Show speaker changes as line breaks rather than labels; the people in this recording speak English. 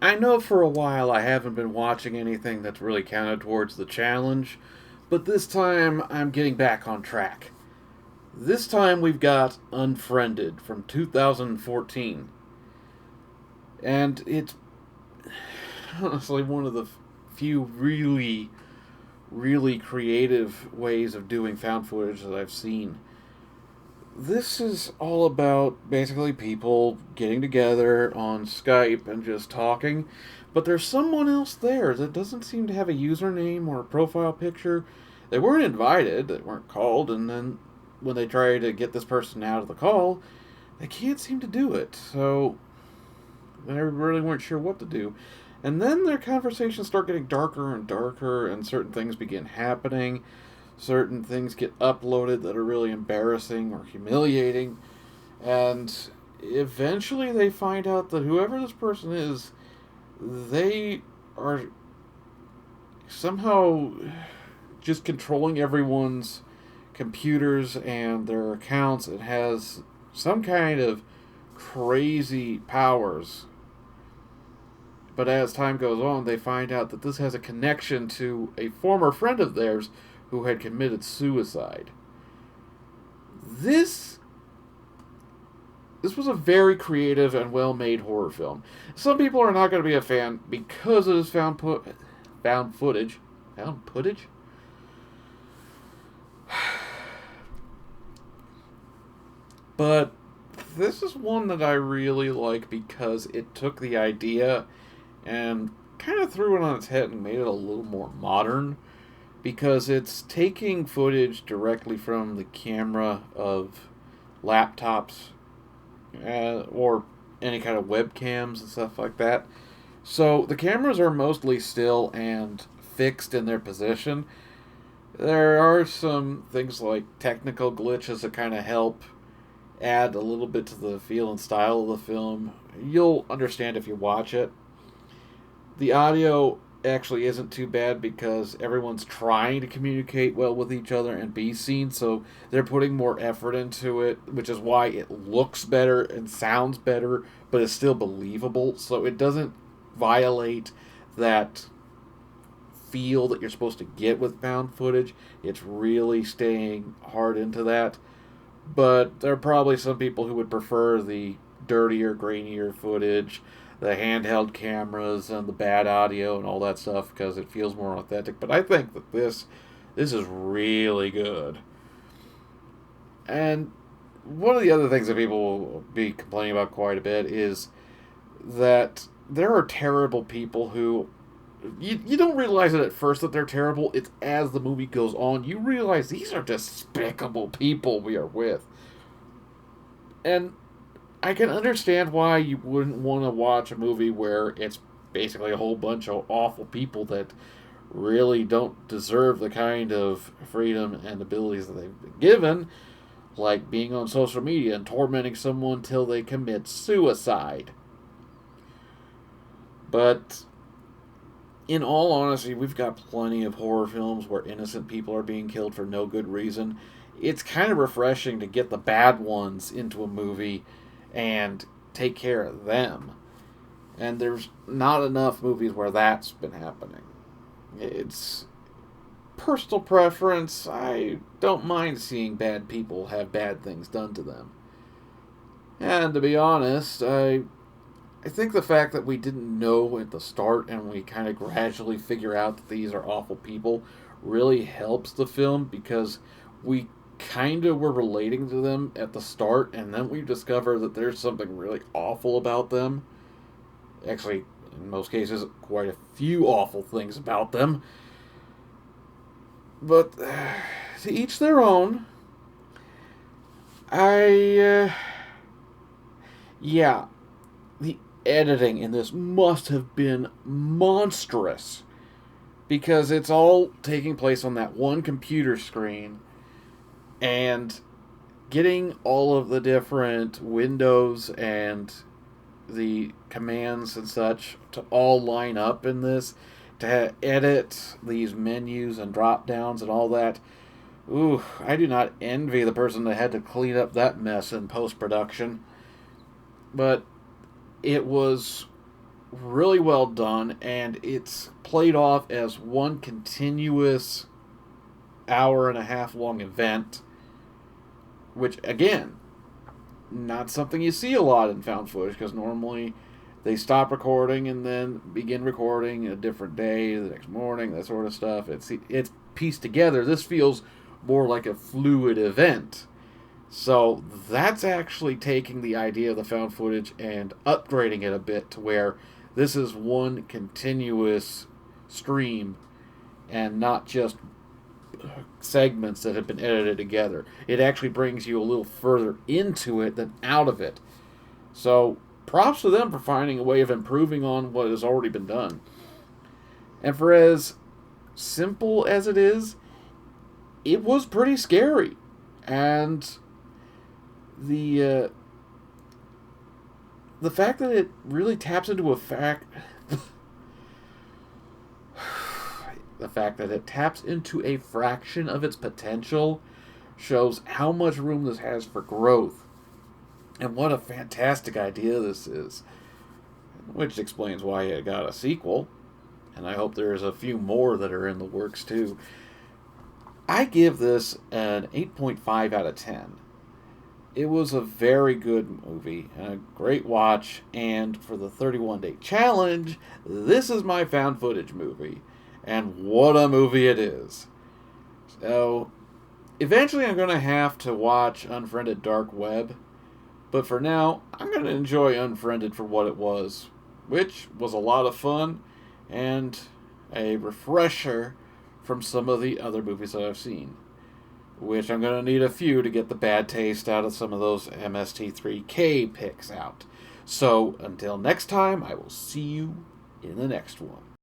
I know for a while I haven't been watching anything that's really counted towards the challenge, but this time I'm getting back on track. This time we've got Unfriended from 2014. And it's honestly one of the few really creative ways of doing found footage that I've seen. This is all about basically people getting together on Skype and just talking, but there's someone else there that doesn't seem to have a username or a profile picture. They weren't invited, they weren't called, and then when they try to get this person out of the call, they can't seem to do it. So they really weren't sure what to do. And then their conversations start getting darker and darker, and certain things begin happening. Certain things get uploaded that are really embarrassing or humiliating. And eventually they find out that whoever this person is, they are somehow just controlling everyone's computers and their accounts. It has some kind of crazy powers. But as time goes on, they find out that this has a connection to a former friend of theirs who had committed suicide. This this was a very creative and well-made horror film. Some people are not going to be a fan because it is found footage. Found footage? But this is one that I really like because it took the idea and kind of threw it on its head and made it a little more modern, because it's taking footage directly from the camera of laptops or any kind of webcams and stuff like that. So the cameras are mostly still and fixed in their position. There are some things like technical glitches that kind of help add a little bit to the feel and style of the film. You'll understand if you watch it. The audio actually isn't too bad because everyone's trying to communicate well with each other and be seen, so they're putting more effort into it, which is why it looks better and sounds better, but is still believable. So it doesn't violate that feel that you're supposed to get with found footage. It's really staying hard into that. But there are probably some people who would prefer the dirtier, grainier footage, the handheld cameras, and the bad audio and all that stuff because it feels more authentic. But I think that this is really good. And one of the other things that people will be complaining about quite a bit is that there are terrible people who you don't realize it at first that they're terrible. It's as the movie goes on you realize these are despicable people we are with. And I can understand why you wouldn't want to watch a movie where it's basically a whole bunch of awful people that really don't deserve the kind of freedom and abilities that they've been given, like being on social media and tormenting someone till they commit suicide. But in all honesty, we've got plenty of horror films where innocent people are being killed for no good reason. It's kind of refreshing to get the bad ones into a movie and take care of them. And there's not enough movies where that's been happening. It's personal preference. I don't mind seeing bad people have bad things done to them. And to be honest, I think the fact that we didn't know at the start and we kind of gradually figure out that these are awful people really helps the film, because we kind of were relating to them at the start and then we discover that there's something really awful about them. Actually, in most cases, quite a few awful things about them. But to each their own. Yeah, the editing in this must have been monstrous because it's all taking place on that one computer screen, and getting all of the different windows and the commands and such to all line up in this, to edit these menus and drop downs and all that. Ooh, I do not envy the person that had to clean up that mess in post production. But it was really well done, and it's played off as one continuous hour and a half long event, which, again, not something you see a lot in found footage, because normally they stop recording and then begin recording a different day, the next morning, that sort of stuff. It's pieced together. This feels more like a fluid event. So that's actually taking the idea of the found footage and upgrading it a bit to where this is one continuous stream and not just segments that have been edited together. It actually brings you a little further into it than out of it. So props to them for finding a way of improving on what has already been done. And for as simple as it was pretty scary. And the fact that it really taps into the fact that it taps into a fraction of its potential shows how much room this has for growth. And what a fantastic idea this is. Which explains why it got a sequel. And I hope there's a few more that are in the works too. I give this an 8.5 out of 10. It was a very good movie and a great watch. And for the 31-day challenge, this is my found footage movie. And what a movie it is. So, eventually I'm going to have to watch Unfriended Dark Web. But for now, I'm going to enjoy Unfriended for what it was. Which was a lot of fun and a refresher from some of the other movies that I've seen. Which I'm going to need a few to get the bad taste out of some of those MST3K picks out. So, until next time, I will see you in the next one.